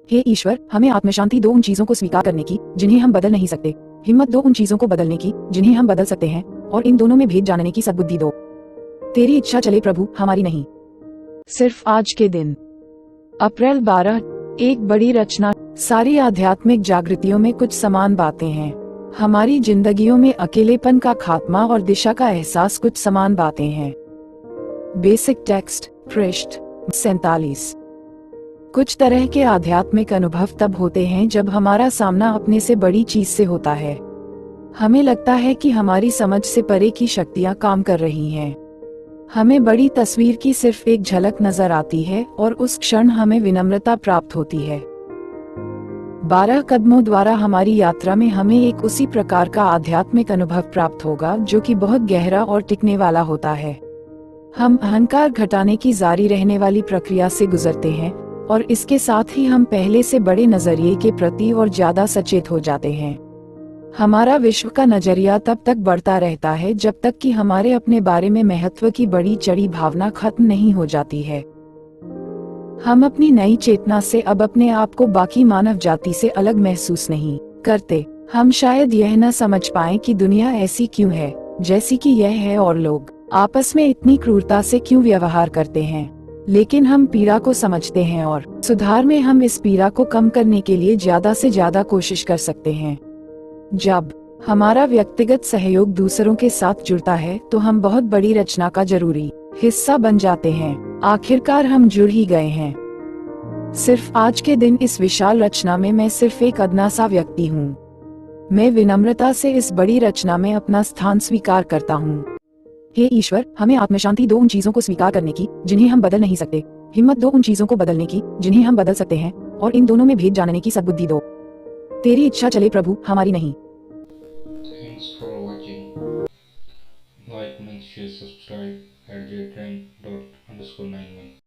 हे ईश्वर, हमें आत्मशांति दो उन चीजों को स्वीकार करने की जिन्हें हम बदल नहीं सकते, हिम्मत दो उन चीजों को बदलने की जिन्हें हम बदल सकते हैं, और इन दोनों में भेद जानने की सद्बुद्धि दो। तेरी इच्छा चले प्रभु, हमारी नहीं। सिर्फ आज के दिन, अप्रैल 12, एक बड़ी रचना। सारी आध्यात्मिक जागृतियों में कुछ समान बातें हैं। हमारी जिंदगियों में अकेलेपन का खात्मा और दिशा का एहसास कुछ समान बातें हैं। बेसिक टेक्स्ट, पृष्ठ 47। कुछ तरह के आध्यात्मिक अनुभव तब होते हैं जब हमारा सामना अपने से बड़ी चीज से होता है। हमें लगता है कि हमारी समझ से परे की शक्तियां काम कर रही हैं। हमें बड़ी तस्वीर की सिर्फ एक झलक नजर आती है और उस क्षण हमें विनम्रता प्राप्त होती है। 12 कदमों द्वारा हमारी यात्रा में हमें एक उसी प्रकार का आध्यात्मिक अनुभव प्राप्त होगा जो कि बहुत गहरा और टिकने वाला होता है। हम अहंकार घटाने की जारी रहने वाली प्रक्रिया से गुजरते हैं और इसके साथ ही हम पहले से बड़े नजरिए के प्रति और ज्यादा सचेत हो जाते हैं। हमारा विश्व का नजरिया तब तक बढ़ता रहता है जब तक कि हमारे अपने बारे में महत्व की बड़ी चढ़ी भावना खत्म नहीं हो जाती है। हम अपनी नई चेतना से अब अपने आप को बाकी मानव जाति से अलग महसूस नहीं करते। हम शायद यह न समझ पाएं कि दुनिया ऐसी क्यों है जैसी कि यह है और लोग आपस में इतनी क्रूरता से क्यों व्यवहार करते हैं, लेकिन हम पीड़ा को समझते हैं और सुधार में हम इस पीड़ा को कम करने के लिए ज्यादा से ज्यादा कोशिश कर सकते हैं। जब हमारा व्यक्तिगत सहयोग दूसरों के साथ जुड़ता है तो हम बहुत बड़ी रचना का जरूरी हिस्सा बन जाते हैं। आखिरकार हम जुड़ ही गए हैं। सिर्फ आज के दिन इस विशाल रचना में मैं सिर्फ एक अदना सा व्यक्ति हूँ। मैं विनम्रता से इस बड़ी रचना में अपना स्थान स्वीकार करता हूँ। हे ईश्वर, हमें आत्मशांति दो उन चीजों को स्वीकार करने की जिन्हें हम बदल नहीं सकते, हिम्मत दो उन चीजों को बदलने की जिन्हें हम बदल सकते हैं, और इन दोनों में भेद जानने की सद्बुद्धि दो। तेरी इच्छा चले प्रभु, हमारी नहीं। Thanks for watching. Like, make sure, subscribe at jtrend._91.